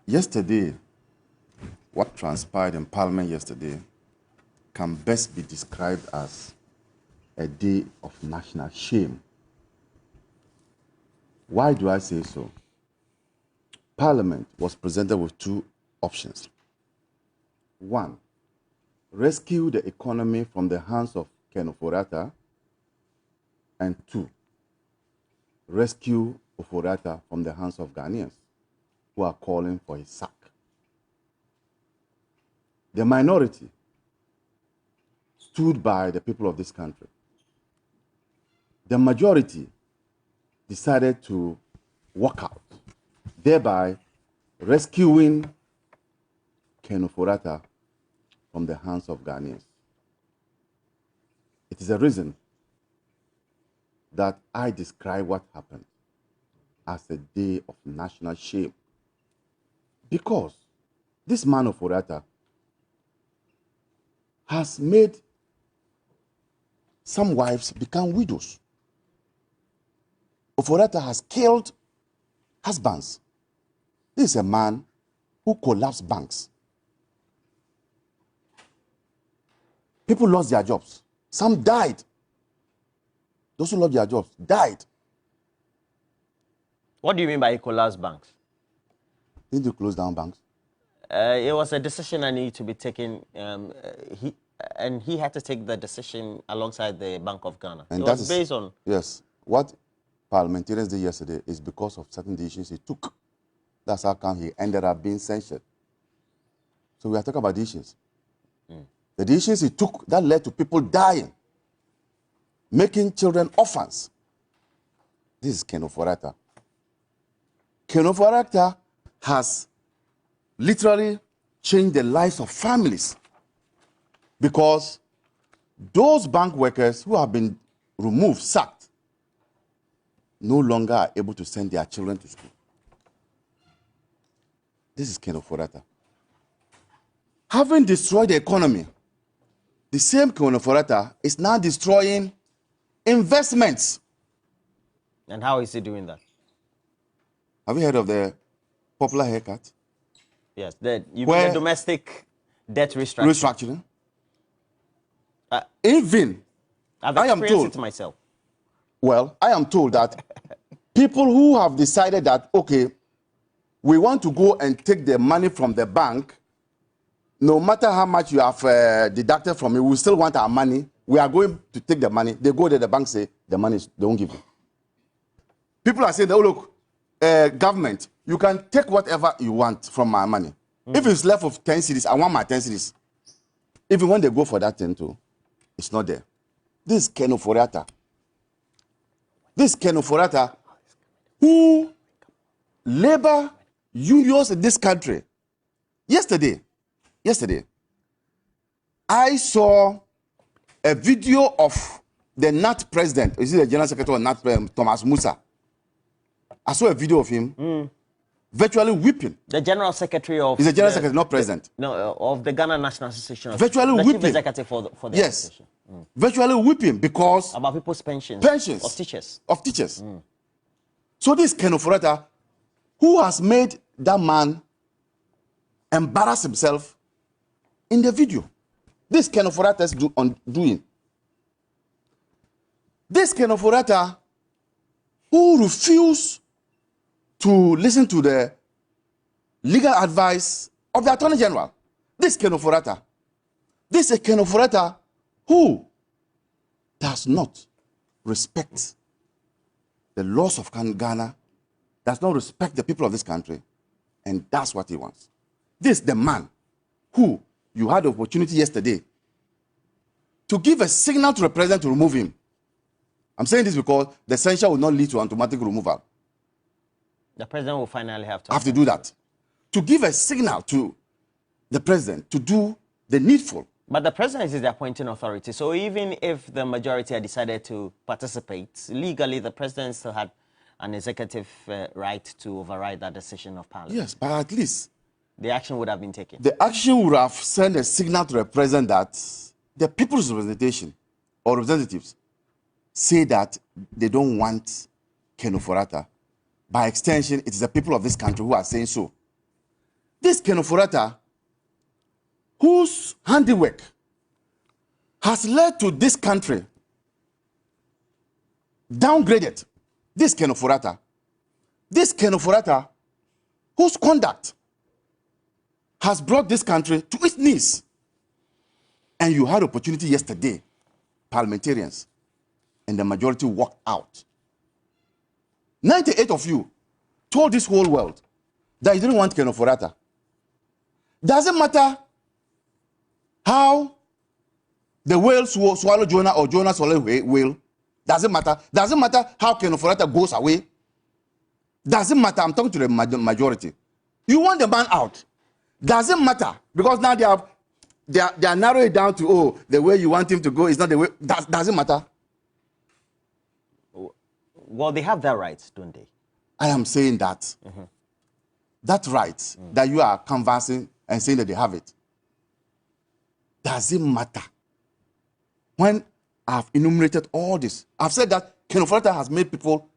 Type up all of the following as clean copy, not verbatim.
Yesterday, what transpired in Parliament yesterday can best be described as a day of national shame. Why do I say so? Parliament was presented with two options. One, rescue the economy from the hands of Ofori-Atta, and two, rescue Ofori-Atta from the hands of Ghanaians who are calling for his sack. The minority stood by the people of this country. The majority decided to walk out, thereby rescuing Ofori-Atta from the hands of Ghanaians. It is a reason that I describe what happened as a day of national shame. Because this man Ofori-Atta has made some wives become widows. Ofori-Atta has killed husbands. This is a man who collapsed banks. People lost their jobs. Some died. Those who lost their jobs died. What do you mean by collapsed banks? Did you close down banks? It was a decision that needed to be taken. He had to take the decision alongside the Bank of Ghana. And it was based on... Yes. What parliamentarians did yesterday is because of certain decisions he took. That's how come he ended up being censured. So we are talking about decisions. The decisions he took that led to people dying, making children orphans. This is Ofori-Atta. Ofori-Atta has literally changed the lives of families because those bank workers who have been removed, sacked, no longer are able to send their children to school. This is Ofori-Atta. Having destroyed the economy, the same Ofori-Atta is now destroying investments. And how is he doing that? Have you heard of the popular haircut? Yes, the domestic debt restructuring. Even, I've experienced it myself. Well, I am told that people who have decided that, okay, we want to go and take the money from the bank, no matter how much you have deducted from it, we still want our money. We are going to take the money. They go there, the bank say, the money, they won't give you. People are saying, oh, look, government, you can take whatever you want from my money. If it's left of 10 cedis, I want my 10 cedis. Even when they go for that 10 too, it's not there. This is Ofori-Atta. This is Ofori-Atta who labor unions in this country. Yesterday, I saw a video of the NAT president, is it the General Secretary of NAT President, Thomas Musa. I saw a video of him virtually weeping. The General Secretary of... He's the General Secretary, not President. Of the Ghana National Association. Virtually the weeping. Chief Executive for the association. Virtually weeping because... About people's pensions. Pensions. Of teachers. Of teachers. So this Ofori-Atta, who has made that man embarrass himself in the video. This Ofori-Atta is doing. This Ofori-Atta who refused to listen to the legal advice of the Attorney General. This Ofori-Atta. This is Ofori-Atta who does not respect the laws of Ghana, does not respect the people of this country, and that's what he wants. This is the man who you had the opportunity yesterday to give a signal to the president to remove him. I'm saying this because the censure will not lead to automatic removal. The president will finally have to do that. To give a signal to the president to do the needful. But the president is the appointing authority. So even if the majority had decided to participate, legally the president still had an executive right to override that decision of Parliament. Yes, but at least the action would have been taken. The action would have sent a signal to the president that the people's representation or representatives say that they don't want Ofori-Atta. By extension, it is the people of this country who are saying so. this Ken Ofori-Atta, whose handiwork has led to this country downgraded, this Ken Ofori-Atta, whose conduct has brought this country to its knees. And you had opportunity yesterday, parliamentarians, and the majority walked out. 98 of you told this whole world that you didn't want Ken Ofori-Atta. Doesn't matter how the whale swallow Jonah or Jonah swallow whale. Doesn't matter. Doesn't matter how Ken Ofori-Atta goes away. Doesn't matter. I'm talking to the majority. You want the man out. Doesn't matter. Because now they are narrowing it down to, oh, the way you want him to go is not the way. Doesn't matter. Well, they have that right, don't they? I am saying that. That right that you are canvassing and saying that they have it. Doesn't matter. When I've enumerated all this, I've said that Ken Ofori-Atta has made people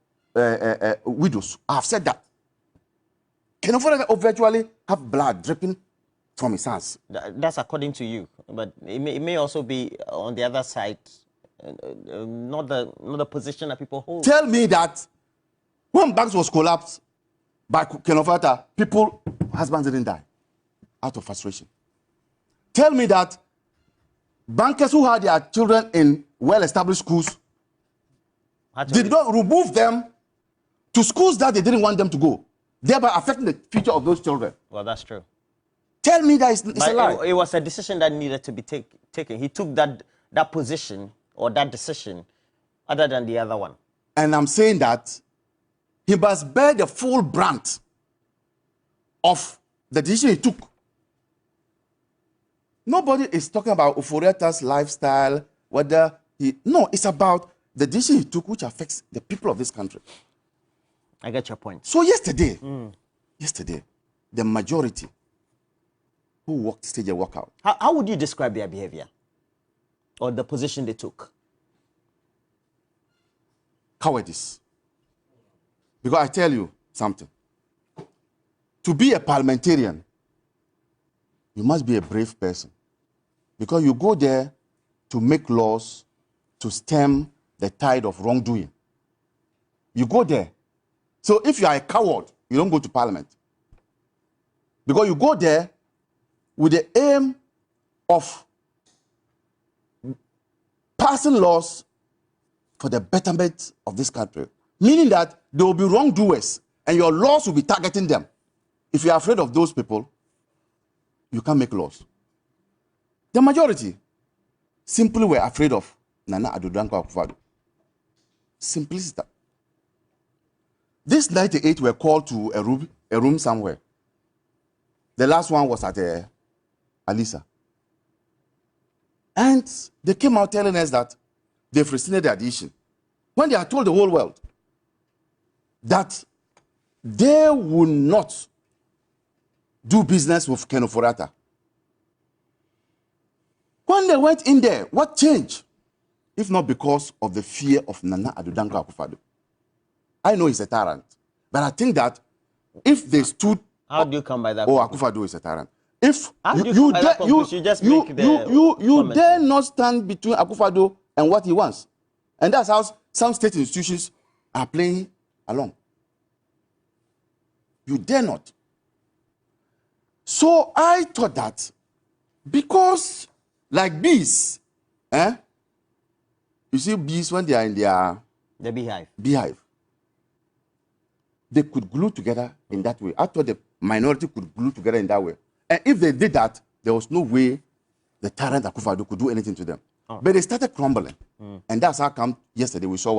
widows. I've said that. Ken Ofori-Atta virtually have blood dripping from his hands. That's according to you, but it may also be on the other side, not the position that people hold. Tell me that when banks was collapsed by Ken Ofori-Atta, husbands didn't die out of frustration. Tell me that bankers who had their children in well-established schools did not remove them to schools that they didn't want them to go, thereby affecting the future of those children. Well, that's true. Tell me that it's a lie. It was a decision that needed to be taken. He took that position or that decision other than the other one. And I'm saying that he must bear the full brunt of the decision he took. Nobody is talking about Ofori-Atta's lifestyle, whether he... No, it's about the decision he took which affects the people of this country. I get your point. So yesterday, the majority who walked stage and walk out. How would you describe their behavior or the position they took? Cowardice. Because I tell you something. To be a parliamentarian, you must be a brave person. Because you go there to make laws to stem the tide of wrongdoing. You go there. So if you are a coward, you don't go to parliament. Because you go there with the aim of passing laws for the betterment of this country. Meaning that there will be wrongdoers and your laws will be targeting them. If you are afraid of those people, you can't make laws. The majority simply were afraid of Nana Addo Dankwa Akufo-Addo. Simplicity. These 98 were called to a room somewhere. The last one was at Alisa. And they came out telling us that they've rescinded the addition. When they had told the whole world that they would not do business with Ken Ofori-Atta. When they went in there, what changed? If not because of the fear of Nana Addo Dankwa Akufo-Addo. I know he's a tyrant, but I think that if they stood... How do you come by that? Oh, Akufo-Addo is a tyrant. If you dare not stand between Akufo-Addo and what he wants. And that's how some state institutions are playing along. You dare not. So I thought that because, like bees, you see bees when they are in the beehive, they could glue together in that way. I thought the minority could glue together in that way. And if they did that, there was no way the tyrant Akufo-Addo could do anything to them. Oh. But they started crumbling. And that's how come yesterday we saw what